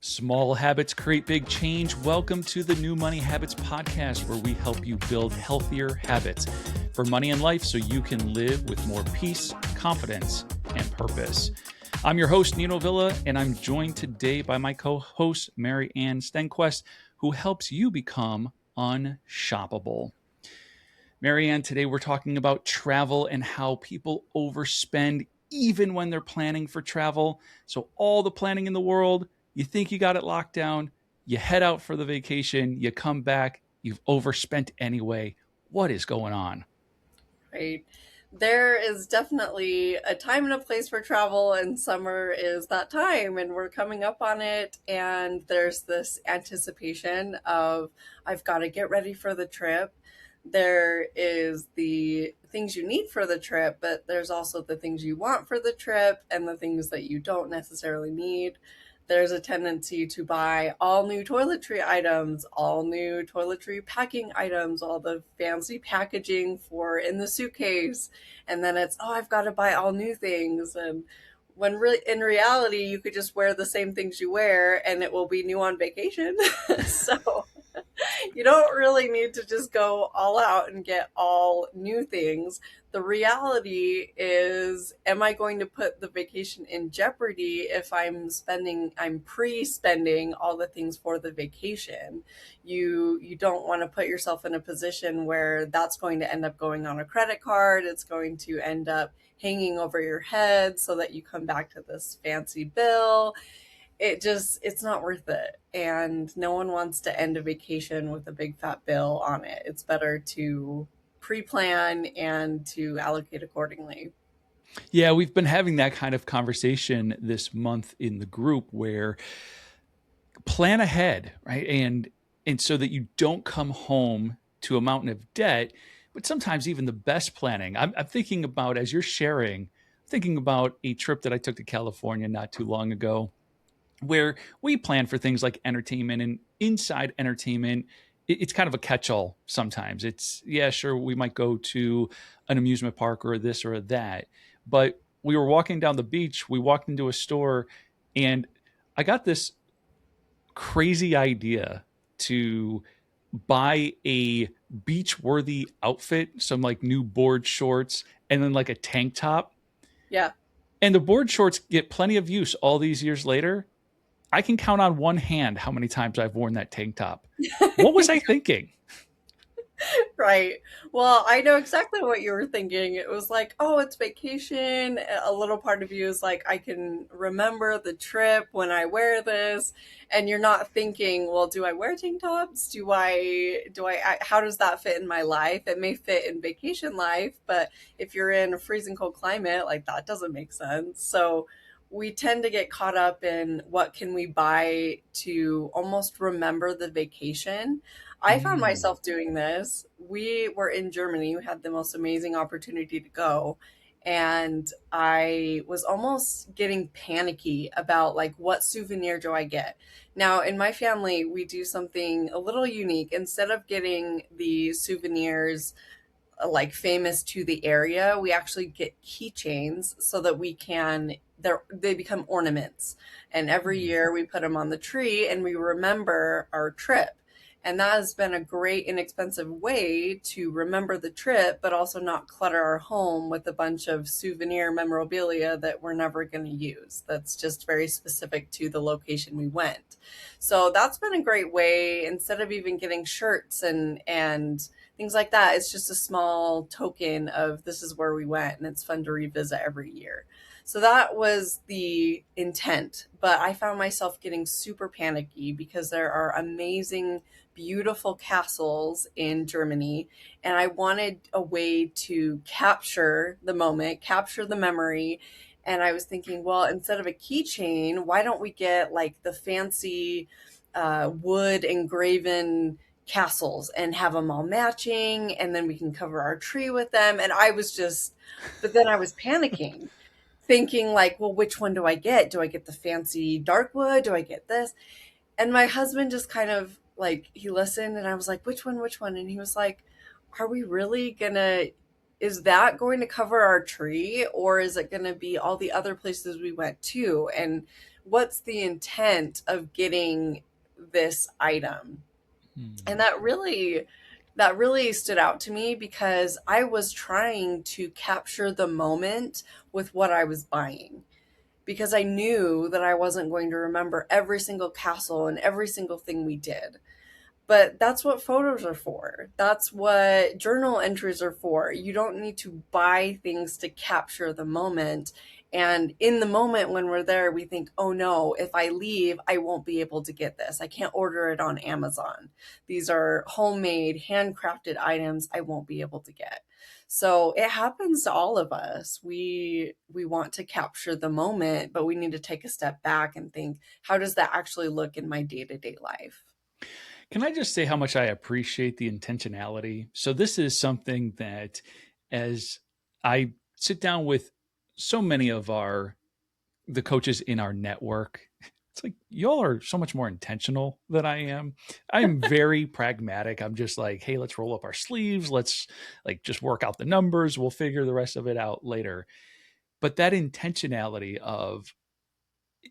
Small habits create big change. Welcome to the New Money Habits podcast, where we help you build healthier habits for money and life so you can live with more peace, confidence, and purpose. I'm your host, Nino Villa, and I'm joined today by my co-host, Mary Ann Stenquist, who helps you become UnShoppable. Mary Ann, today we're talking about travel and how people overspend even when they're planning for travel. So all the planning in the world, you think you got it locked down, you head out for the vacation, you come back, you've overspent anyway. What is going on? Right. There is definitely a time and a place for travel, and summer is that time, and we're coming up on it. And there's this anticipation of, I've got to get ready for the trip. There is the things you need for the trip, but there's also the things you want for the trip and the things that you don't necessarily need. There's a tendency to buy all new toiletry items, all new toiletry packing items, all the fancy packaging for in the suitcase. And then it's, oh, I've got to buy all new things. And when really in reality, you could just wear the same things you wear and it will be new on vacation. So you don't really need to just go all out and get all new things. The reality is, am I going to put the vacation in jeopardy if I'm pre-spending all the things for the vacation? You don't want to put yourself in a position where that's going to end up going on a credit card. It's going to end up hanging over your head so that you come back to this fancy bill. It's not worth it. And no one wants to end a vacation with a big fat bill on it. It's better to pre-plan and to allocate accordingly. Yeah, we've been having that kind of conversation this month in the group where plan ahead, right? And so that you don't come home to a mountain of debt. But sometimes even the best planning, I'm thinking about, as you're sharing, thinking about a trip that I took to California not too long ago, where we plan for things like entertainment, and inside entertainment, it's kind of a catch-all sometimes. It's, yeah, sure, we might go to an amusement park or this or that. But we were walking down the beach, we walked into a store, and I got this crazy idea to buy a beach-worthy outfit, some like new board shorts, and then like a tank top. Yeah. And the board shorts get plenty of use all these years later. I can count on one hand how many times I've worn that tank top. What was I thinking? Right. Well, I know exactly what you were thinking. It was like, oh, it's vacation. A little part of you is like, I can remember the trip when I wear this. And you're not thinking, well, do I wear tank tops? How does that fit in my life? It may fit in vacation life, but if you're in a freezing cold climate, like that doesn't make sense. So we tend to get caught up in what can we buy to almost remember the vacation. I found Mm. myself doing this. We were in Germany. We had the most amazing opportunity to go. And I was almost getting panicky about like, what souvenir do I get? Now, in my family, we do something a little unique. Instead of getting the souvenirs like famous to the area, we actually get keychains so that they become ornaments. And every year we put them on the tree and we remember our trip. And that has been a great inexpensive way to remember the trip, but also not clutter our home with a bunch of souvenir memorabilia that we're never going to use. That's just very specific to the location we went. So that's been a great way. Instead of even getting shirts and things like that, it's just a small token of this is where we went, and it's fun to revisit every year. So that was the intent, but I found myself getting super panicky because there are amazing, beautiful castles in Germany, and I wanted a way to capture the moment, capture the memory. And I was thinking, well, instead of a keychain, why don't we get like the fancy wood engraven castles and have them all matching, and then we can cover our tree with them. And but then I was panicking, thinking like, well, which one do I get? Do I get the fancy dark wood? Do I get this? And my husband just kind of like, he listened, and I was like, which one? And he was like, are we really gonna, is that going to cover our tree, or is it going to be all the other places we went to? And what's the intent of getting this item? Hmm. And that really stood out to me because I was trying to capture the moment with what I was buying, because I knew that I wasn't going to remember every single castle and every single thing we did. But that's what photos are for. That's what journal entries are for. You don't need to buy things to capture the moment. And in the moment when we're there, we think, oh no, if I leave, I won't be able to get this. I can't order it on Amazon. These are homemade, handcrafted items I won't be able to get. So it happens to all of us. We want to capture the moment, but we need to take a step back and think, how does that actually look in my day-to-day life? Can I just say how much I appreciate the intentionality? So, this is something that, as I sit down with so many of the coaches in our network, it's like y'all are so much more intentional than I am. I'm very pragmatic. I'm just like, hey, let's roll up our sleeves. Let's like just work out the numbers. We'll figure the rest of it out later. But that intentionality of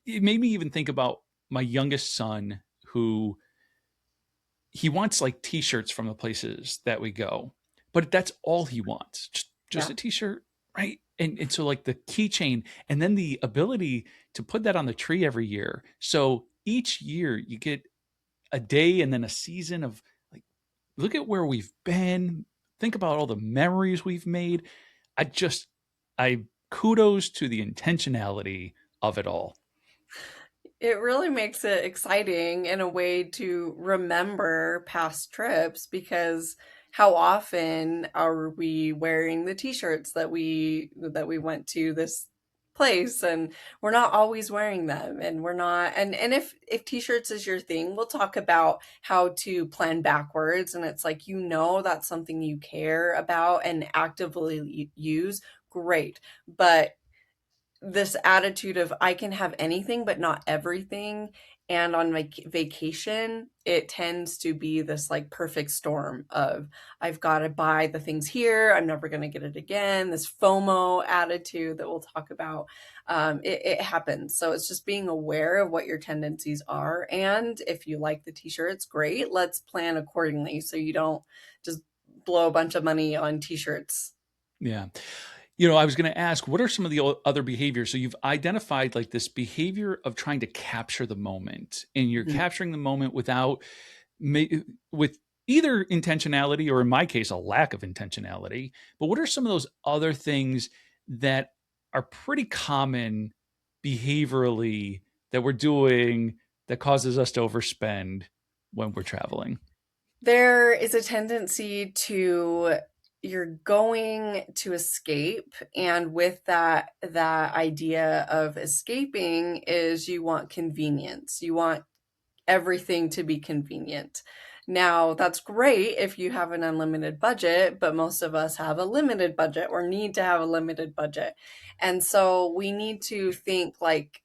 it made me even think about my youngest son who he wants like t-shirts from the places that we go, but that's all he wants, just Yeah. a t-shirt, right? And so like the keychain, and then the ability to put that on the tree every year, so each year you get a day and then a season of like, look at where we've been, think about all the memories we've made. I just i kudos to the intentionality of it all. It really makes it exciting in a way to remember past trips, because how often are we wearing the t-shirts that we went to this place, and we're not always wearing them, and we're not, and if t-shirts is your thing, we'll talk about how to plan backwards, and it's like, that's something you care about and actively use, great. But this attitude of I can have anything but not everything. And on my vacation, it tends to be this like perfect storm of I've got to buy the things here. I'm never going to get it again. This FOMO attitude that we'll talk about. It happens. So it's just being aware of what your tendencies are. And if you like the t-shirts, great. Let's plan accordingly so you don't just blow a bunch of money on t-shirts. Yeah. I was going to ask, what are some of the other behaviors? So you've identified like this behavior of trying to capture the moment, and you're Mhm. capturing the moment with either intentionality or, in my case, a lack of intentionality. But what are some of those other things that are pretty common behaviorally that we're doing that causes us to overspend when we're traveling? There is a tendency to you're going to escape, and with that idea of escaping is you want convenience. You want everything to be convenient. Now, that's great if you have an unlimited budget, but most of us have a limited budget or need to have a limited budget. And so we need to think like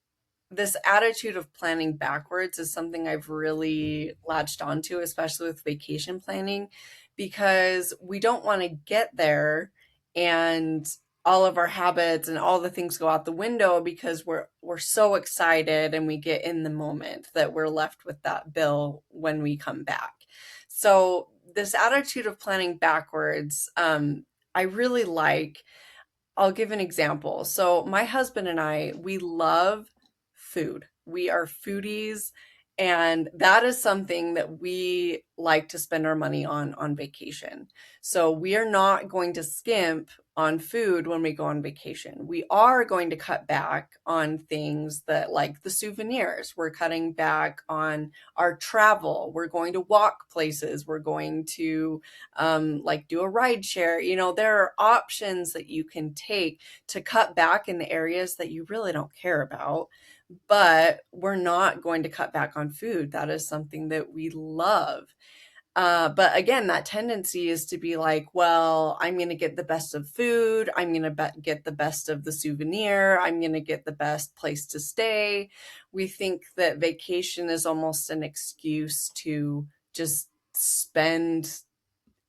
this attitude of planning backwards is something I've really latched onto, especially with vacation planning, because we don't want to get there and all of our habits and all the things go out the window because we're so excited and we get in the moment that we're left with that bill when we come back. So this attitude of planning backwards, I really like. I'll give an example. So, my husband and I, we love food. We are foodies, and that is something that we like to spend our money on vacation. So, we are not going to skimp on food when we go on vacation. We are going to cut back on things that like the souvenirs. We're cutting back on our travel. We're going to walk places. We're going to like do a ride share. There are options that you can take to cut back in the areas that you really don't care about, but we're not going to cut back on food. That is something that we love. But again, that tendency is to be like, well, I'm going to get the best of food. I'm going to get the best of the souvenir. I'm going to get the best place to stay. We think that vacation is almost an excuse to just spend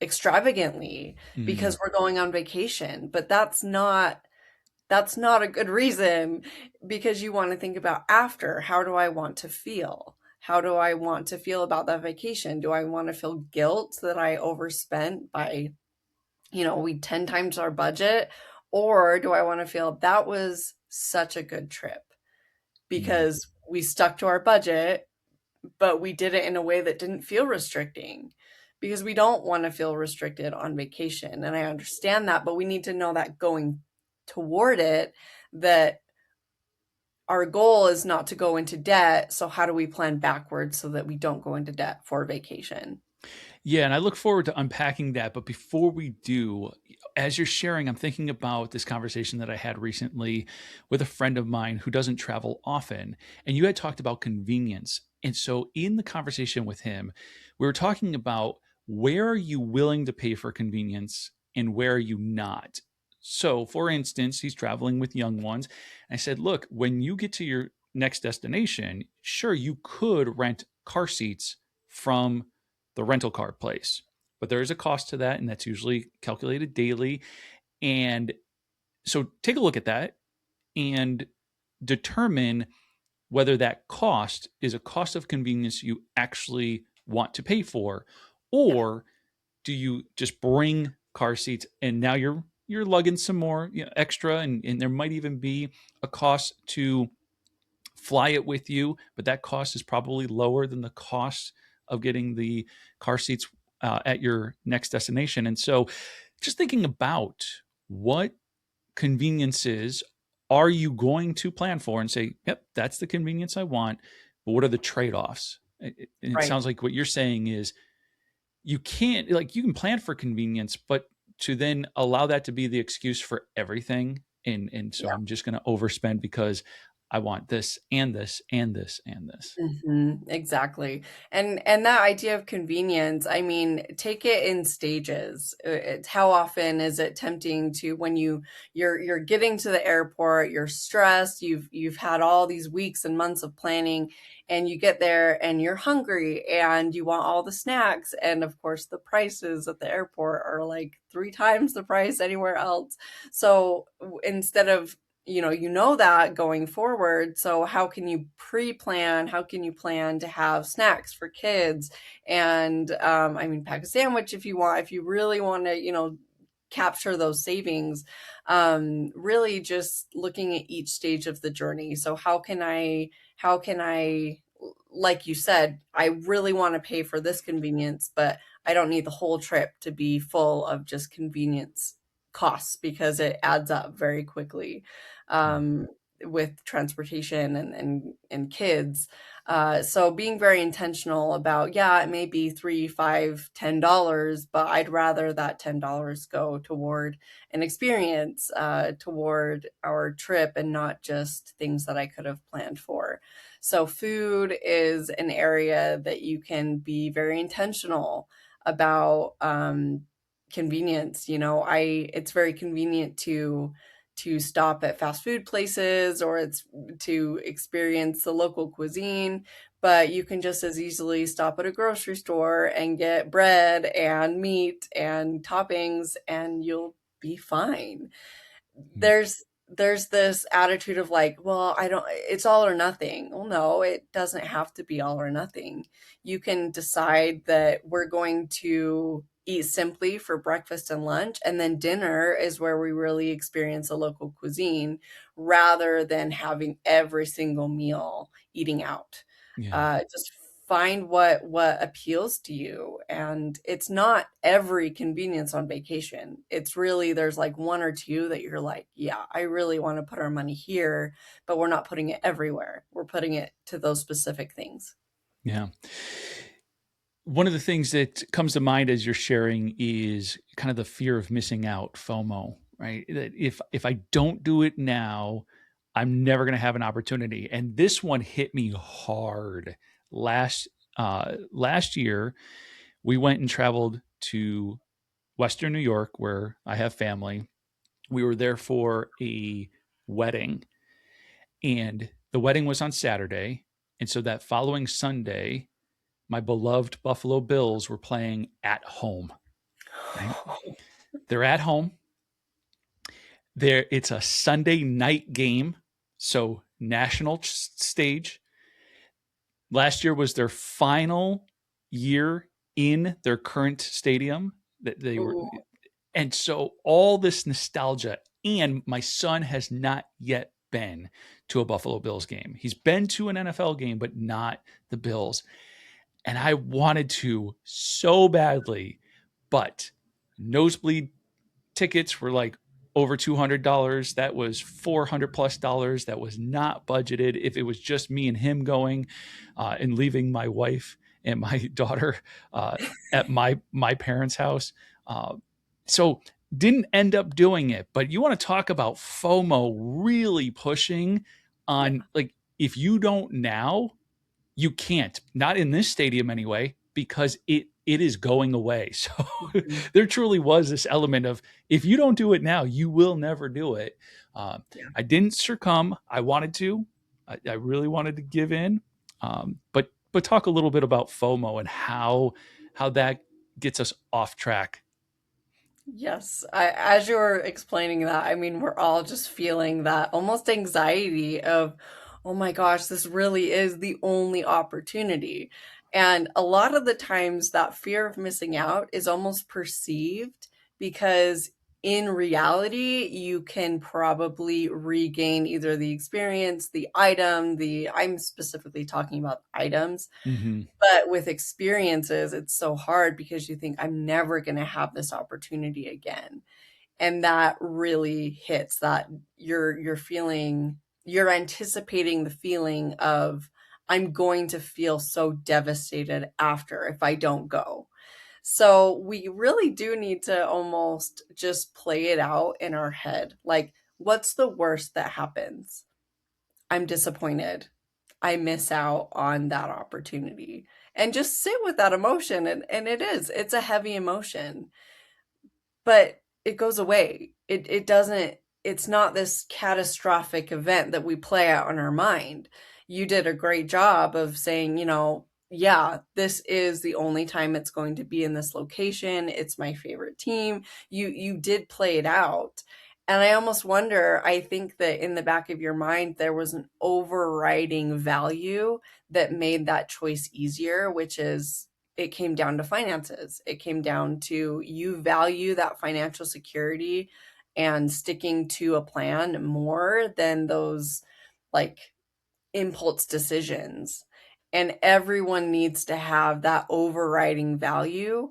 extravagantly Mm. because we're going on vacation, but that's not that's not a good reason, because you want to think about after. How do I want to feel? How do I want to feel about that vacation? Do I want to feel guilt that I overspent by, we 10 times our budget? Or do I want to feel that was such a good trip Yeah. because we stuck to our budget, but we did it in a way that didn't feel restricting? Because we don't want to feel restricted on vacation. And I understand that, but we need to know that going toward it, that our goal is not to go into debt. So how do we plan backwards so that we don't go into debt for vacation? Yeah, and I look forward to unpacking that. But before we do, as you're sharing, I'm thinking about this conversation that I had recently with a friend of mine who doesn't travel often. And you had talked about convenience. And so in the conversation with him, we were talking about, where are you willing to pay for convenience and where are you not? So, for instance, he's traveling with young ones. I said, look, when you get to your next destination, sure, you could rent car seats from the rental car place. But there is a cost to that, and that's usually calculated daily. And so take a look at that and determine whether that cost is a cost of convenience you actually want to pay for, Yeah. or do you just bring car seats and now you're lugging some more, extra, and there might even be a cost to fly it with you, but that cost is probably lower than the cost of getting the car seats at your next destination. And so, just thinking about, what conveniences are you going to plan for and say, yep, that's the convenience I want, but what are the trade offs? And it Right. sounds like what you're saying is, you can't, like, you can plan for convenience, but to then allow that to be the excuse for everything. And so Yeah. I'm just going to overspend because I want this and this and this and this. Exactly. And that idea of convenience, I mean, take it in stages. How often is it tempting to, when you're getting to the airport, you're stressed, you've had all these weeks and months of planning, and you get there and you're hungry and you want all the snacks, and of course the prices at the airport are like 3 times the price anywhere else. So instead of, that going forward. So how can you pre-plan? How can you plan to have snacks for kids? And I mean, pack a sandwich if you want, if you really want to, capture those savings. Really just looking at each stage of the journey. So how can I, like you said, I really want to pay for this convenience, but I don't need the whole trip to be full of just convenience costs, because it adds up very quickly, Mm. um, with transportation and kids. So being very intentional about, yeah, it may be 3, 5, $10, but I'd rather that $10 go toward an experience, toward our trip, and not just things that I could have planned for. So food is an area that you can be very intentional about, convenience. It's very convenient to stop at fast food places, or it's to experience the local cuisine, but you can just as easily stop at a grocery store and get bread and meat and toppings, and you'll be fine. Mm. There's this attitude of like, well, I don't, it's all or nothing. Well, no, it doesn't have to be all or nothing. You can decide that we're going to eat simply for breakfast and lunch, and then dinner is where we really experience a local cuisine, rather than having every single meal eating out. Yeah. Just find what appeals to you, and it's not every convenience on vacation. It's really, there's like one or two that you're like, yeah, I really want to put our money here, but we're not putting it everywhere. We're putting it to those specific things. Yeah. One of the things that comes to mind as you're sharing is kind of the fear of missing out, FOMO, right? That if I don't do it now, I'm never going to have an opportunity. And this one hit me hard. Last year, we went and traveled to Western New York, where I have family. We were there for a wedding, and the wedding was on Saturday. And so that following Sunday, my beloved Buffalo Bills were playing at home, right? They're at home. There, it's a Sunday night game, so national stage. Last year was their final year in their current stadium that they were, Ooh, and so all this nostalgia. And my son has not yet been to a Buffalo Bills game. He's been to an NFL game, but not the Bills. And I wanted to so badly, but nosebleed tickets were like over $200. That was $400+ That was not budgeted. If it was just me and him going, and leaving my wife and my daughter at my parents' house, so didn't end up doing it. But you want to talk about FOMO really pushing yeah. on, like, if you don't now, you can't, not in this stadium anyway, because it is going away. So Mhm. there truly was this element of, if you don't do it now, you will never do it. uh, Yeah. I didn't succumb. I wanted to. I really wanted to give in. But talk a little bit about FOMO and how that gets us off track. Yes, as you're explaining that, I mean, we're all just feeling that almost anxiety of, oh my gosh, this really is the only opportunity. And a lot of the times, that fear of missing out is almost perceived because in reality, you can probably regain either the experience, the item, I'm specifically talking about items, Mm-hmm. but with experiences, it's so hard because you think, I'm never going to have this opportunity again. And that really hits that you're feeling, you're anticipating the feeling of, I'm going to feel so devastated after if I don't go. So we really do need to almost just play it out in our head. Like, what's the worst that happens? I'm disappointed. I miss out on that opportunity. And just sit with that emotion. And it's a heavy emotion, but it goes away. It doesn't, it's not this catastrophic event that we play out in our mind. You did a great job of saying, yeah, this is the only time it's going to be in this location. It's my favorite team. You did play it out. And I almost wonder, I think that in the back of your mind there was an overriding value that made that choice easier, which is, it came down to finances. It came down to, you value that financial security and sticking to a plan more than those like impulse decisions. And everyone needs to have that overriding value.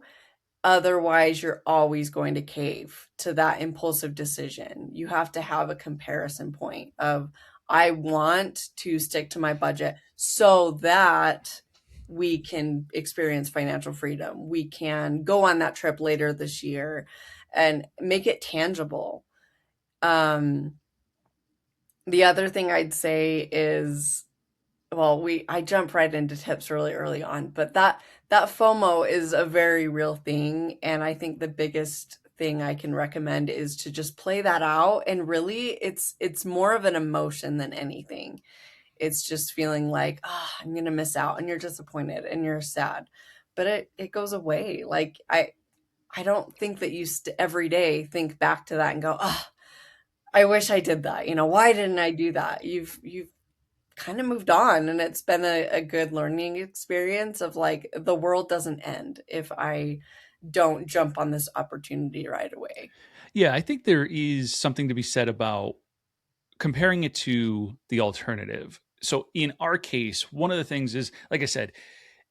Otherwise, you're always going to cave to that impulsive decision. You have to have a comparison point of, I want to stick to my budget so that we can experience financial freedom. We can go on that trip later this year and make it tangible. Um, the other thing I'd say is, well, I jump right into tips really early on, but that FOMO is a very real thing, and I think the biggest thing I can recommend is to just play that out. And really, it's more of an emotion than anything. It's just feeling like, I'm gonna miss out, and you're disappointed and you're sad, but it goes away. Like, I don't think that you every day think back to that and go, I wish I did that. Why didn't I do that? You've kind of moved on, and it's been a good learning experience of, like, the world doesn't end if I don't jump on this opportunity right away. Yeah, I think there is something to be said about comparing it to the alternative. So in our case, one of the things is, like I said,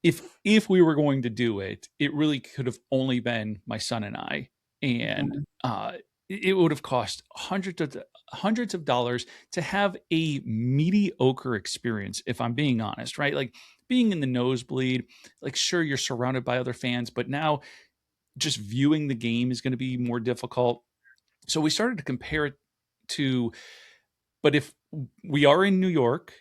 if we were going to do it, it really could have only been my son and I, and Mhm. it would have cost hundreds of dollars to have a mediocre experience. If I'm being honest, right? Like, being in the nosebleed, like, sure, you're surrounded by other fans, but now just viewing the game is going to be more difficult. So we started to compare it to, but if we are in New York,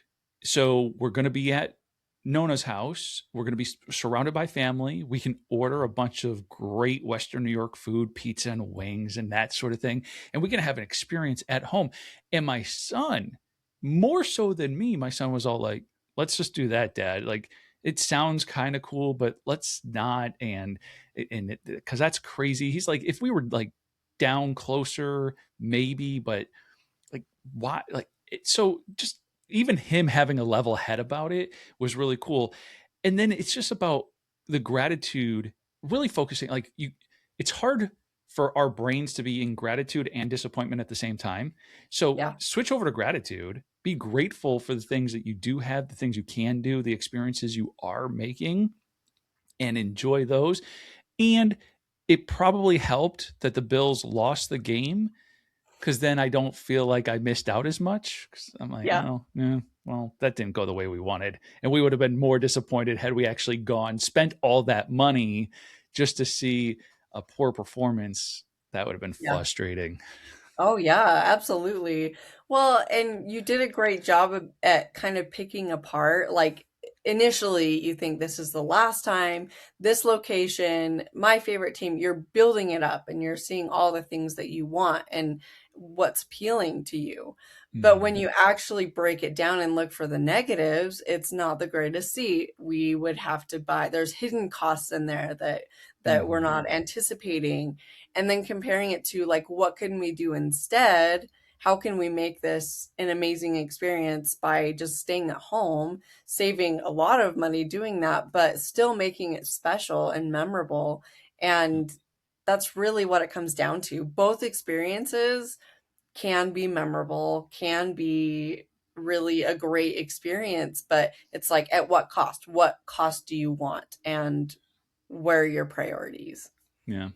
so we're going to be at Nona's house, we're going to be surrounded by family. We can order a bunch of great Western New York food, pizza and wings and that sort of thing. And we can have an experience at home. And my son, more so than me, my son was all like, let's just do that, Dad. Like, it sounds kind of cool, but let's not. And because that's crazy. He's like, if we were like down closer, maybe, but like why like so just even him having a level head about it was really cool. And then it's just about the gratitude, really focusing like you it's hard for our brains to be in gratitude and disappointment at the same time. So Yeah. switch over to gratitude, be grateful for the things that you do have, the things you can do, the experiences you are making, and enjoy those. And it probably helped that the Bills lost the game because then I don't feel like I missed out as much. 'Cause I'm like, Yeah. oh, yeah, well, that didn't go the way we wanted. And we would have been more disappointed had we actually gone, spent all that money just to see a poor performance. That would have been Yeah. frustrating. Oh yeah, absolutely. Well, and you did a great job at kind of picking apart, like initially you think this is the last time, this location, my favorite team, you're building it up and you're seeing all the things that you want and what's appealing to you. But when Mhm. you actually break it down and look for the negatives, it's not the greatest seat. We would have to buy, there's hidden costs in there that we're Mhm. not anticipating, and then comparing it to like what can we do instead, how can we make this an amazing experience by just staying at home, saving a lot of money doing that, but still making it special and memorable. And that's really what it comes down to. Both experiences can be memorable, can be really a great experience, but it's like at what cost, what cost do you want, and where are your priorities? Yeah.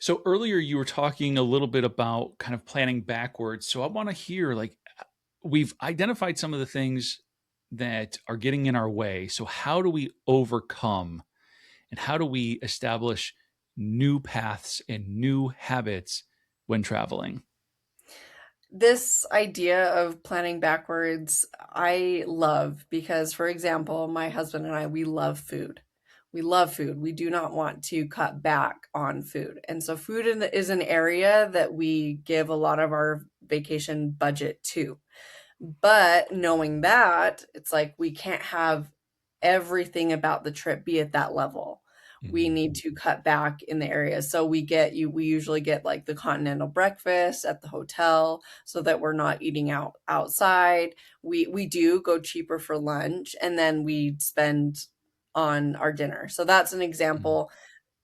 So earlier you were talking a little bit about kind of planning backwards. So I want to hear like we've identified some of the things that are getting in our way. So how do we overcome and how do we establish new paths and new habits when traveling? This idea of planning backwards, I love because, for example, my husband and I, we love food. We love food. We do not want to cut back on food. And so, food is an area that we give a lot of our vacation budget to. But knowing that, it's like we can't have everything about the trip be at that level. We Mhm. need to cut back in the area. So we usually get like the continental breakfast at the hotel so that we're not eating out outside. We do go cheaper for lunch and then we spend on our dinner. So that's an Mhm. example.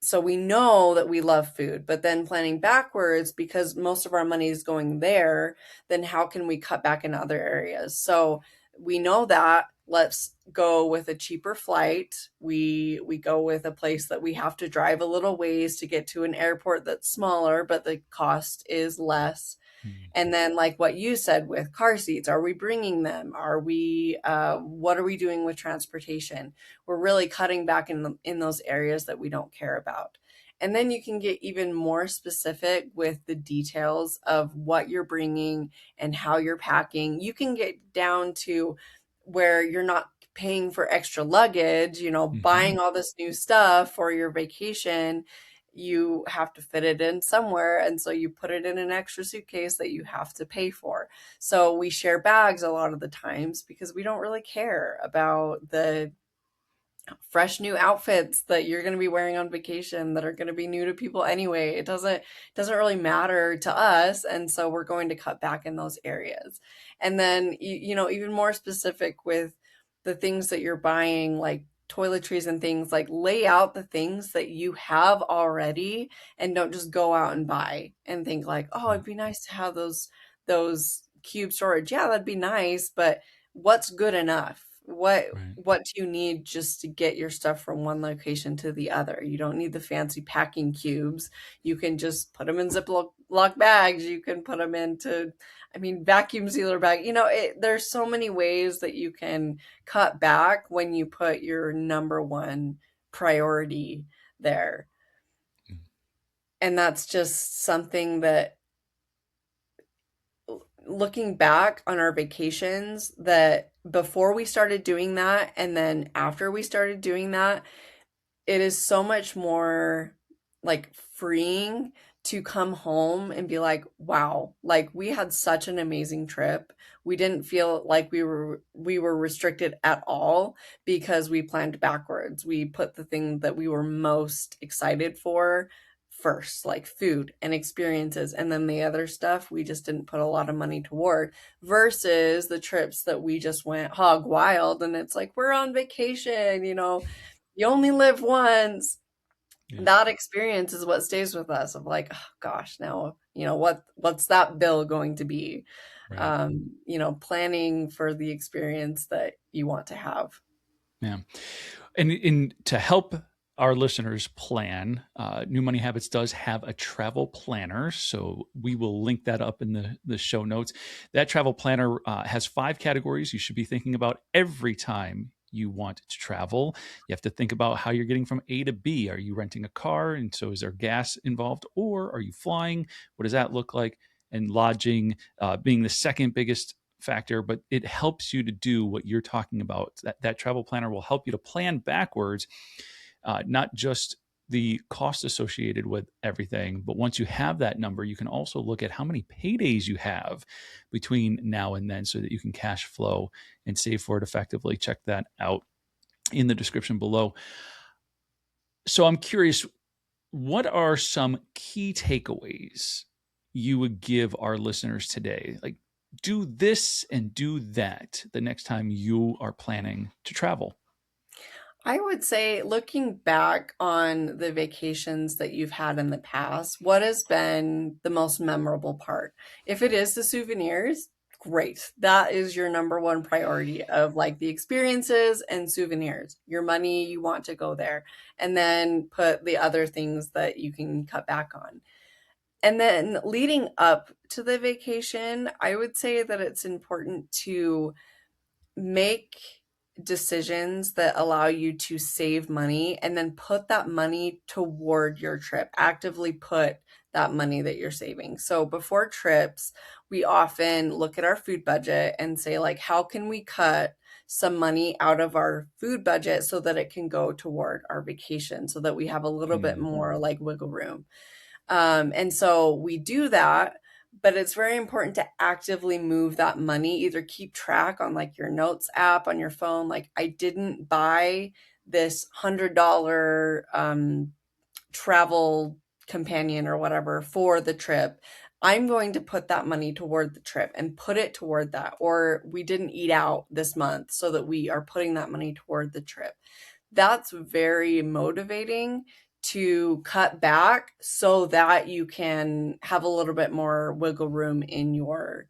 So we know that we love food, but then planning backwards, because most of our money is going there, then how can we cut back in other areas? So we know that, let's go with a cheaper flight. We go with a place that we have to drive a little ways to get to an airport that's smaller, but the cost is less. Mhm. And then, like what you said with car seats, are we bringing them? Are we, what are we doing with transportation? We're really cutting back in those areas that we don't care about. And then you can get even more specific with the details of what you're bringing and how you're packing. You can get down to where you're not paying for extra luggage, Mhm. buying all this new stuff for your vacation. You have to fit it in somewhere, and so you put it in an extra suitcase that you have to pay for. So we share bags a lot of the times because we don't really care about the fresh new outfits that you're going to be wearing on vacation that are going to be new to people anyway. It doesn't really matter to us, and so we're going to cut back in those areas. And then even more specific with the things that you're buying, like toiletries and things, like lay out the things that you have already and don't just go out and buy and think like, oh, Mhm. it'd be nice to have those cube storage. Yeah, that'd be nice, but what's good enough? Right. What do you need just to get your stuff from one location to the other? You don't need the fancy packing cubes. You can just put them in Ziploc bags. You can put them into, I mean, vacuum sealer bag. There's so many ways that you can cut back when you put your number one priority there. Mhm. And that's just something that, looking back on our vacations, that before we started doing that and then after we started doing that, it is so much more like freeing to come home and be like, wow, like we had such an amazing trip. We didn't feel like we were restricted at all because we planned backwards. We put the thing that we were most excited for first, like food and experiences, and then the other stuff we just didn't put a lot of money toward, versus the trips that we just went hog wild, and it's like we're on vacation, you only live once. Yeah. That experience is what stays with us, of like, oh gosh, now what's that bill going to be. Right. Planning for the experience that you want to have. Yeah. And to help our listeners plan, New Money Habits does have a travel planner. So we will link that up in the show notes. That travel planner has 5 categories you should be thinking about every time you want to travel. You have to think about how you're getting from A to B. Are you renting a car? And so is there gas involved? Or are you flying? What does that look like? And lodging being the second biggest factor, but it helps you to do what you're talking about. That travel planner will help you to plan backwards, not just the cost associated with everything, but once you have that number, you can also look at how many paydays you have between now and then so that you can cash flow and save for it effectively. Check that out in the description below. So I'm curious, what are some key takeaways you would give our listeners today? Like, do this and do that the next time you are planning to travel. I would say, looking back on the vacations that you've had in the past, what has been the most memorable part? If it is the souvenirs, great. That is your number one priority, of like the experiences and souvenirs. Your money, you want to go there. And then put the other things that you can cut back on. And then leading up to the vacation, I would say that it's important to make decisions that allow you to save money, and then put that money toward your trip. Actively put that money that you're saving. So before trips, we often look at our food budget and say, like, how can we cut some money out of our food budget so that it can go toward our vacation, so that we have a little bit Mm. more like wiggle room. And so we do that, but it's very important to actively move that money. Either keep track on like your notes app on your phone. Like, I didn't buy this $100 travel companion or whatever for the trip. I'm going to put that money toward the trip and put it toward that. Or we didn't eat out this month, so that we are putting that money toward the trip. That's very motivating to cut back, so that you can have a little bit more wiggle room in your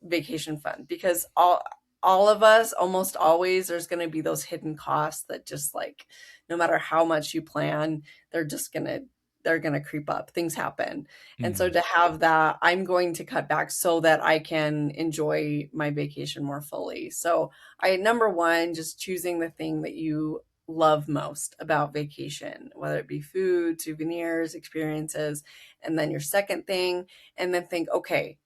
vacation fund. Because all of us, almost always, there's going to be those hidden costs that just, like, no matter how much you plan, they're just going to they're going to creep up. Things happen. And so Mm. to have that, I'm going to cut back so that I can enjoy my vacation more fully. So number one, just choosing the thing that you love most about vacation, whether it be food, souvenirs, experiences. And then your second thing, and then think, okay,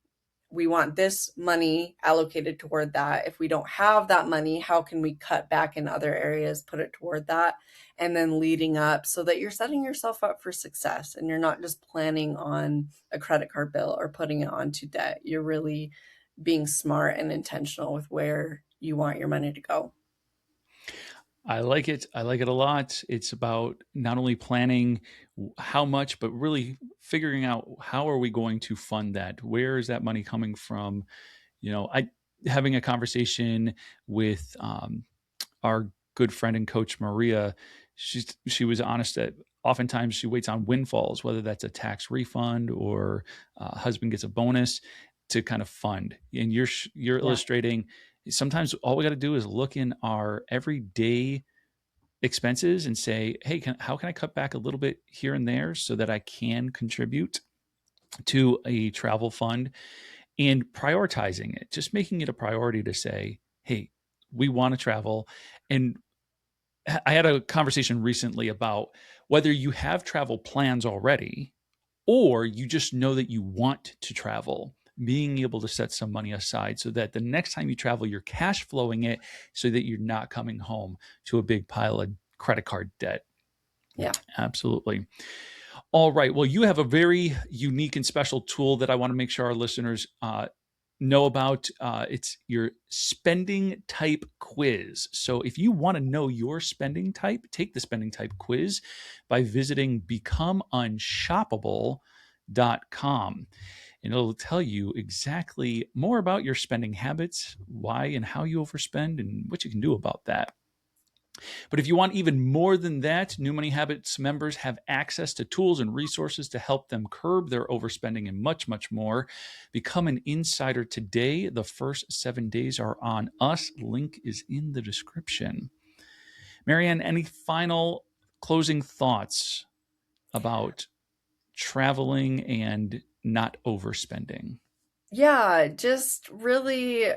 we want this money allocated toward that. If we don't have that money, how can we cut back in other areas, put it toward that? And then leading up, so that you're setting yourself up for success, and you're not just planning on a credit card bill or putting it onto debt. You're really being smart and intentional with where you want your money to go. I like it. I like it a lot. It's about not only planning how much, but really figuring out how are we going to fund that? Where is that money coming from? I having a conversation with our good friend and coach Maria. She was honest that oftentimes she waits on windfalls, whether that's a tax refund or husband gets a bonus to kind of fund. And you're Yeah. illustrating sometimes all we got to do is look in our everyday expenses and say, hey, how can I cut back a little bit here and there so that I can contribute to a travel fund, and prioritizing it, just making it a priority to say, hey, we want to travel. And I had a conversation recently about whether you have travel plans already or you just know that you want to travel, being able to set some money aside so that the next time you travel, you're cash flowing it so that you're not coming home to a big pile of credit card debt. Yeah. Absolutely. All right. Well, you have a very unique and special tool that I want to make sure our listeners know about. It's your spending type quiz. So if you want to know your spending type, take the spending type quiz by visiting becomeunshoppable.com. And it'll tell you exactly more about your spending habits, why and how you overspend, and what you can do about that. But if you want even more than that, New Money Habits members have access to tools and resources to help them curb their overspending and much, much more. Become an insider today. The first 7 days are on us. Link is in the description. Mary Ann, any final closing thoughts about traveling and not overspending? Yeah, just really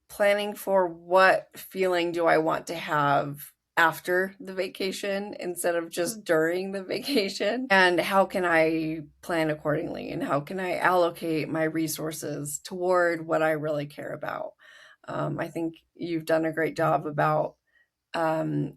planning for what feeling do I want to have after the vacation instead of just during the vacation, and how can I plan accordingly, and how can I allocate my resources toward what I really care about. I think you've done a great job about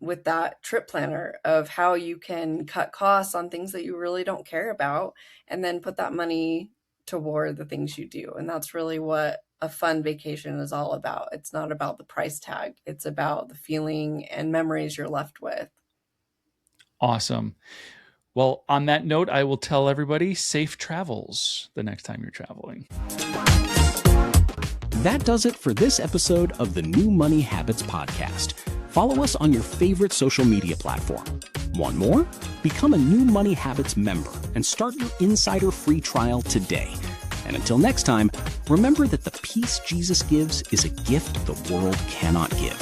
with that trip planner of how you can cut costs on things that you really don't care about and then put that money toward the things you do. And that's really what a fun vacation is all about. It's not about the price tag. It's about the feeling and memories you're left with. Awesome. Well, on that note, I will tell everybody safe travels the next time you're traveling. That does it for this episode of the New Money Habits podcast. Follow us on your favorite social media platform. Want more? Become a New Money Habits member and start your insider free trial today. And until next time, remember that the peace Jesus gives is a gift the world cannot give.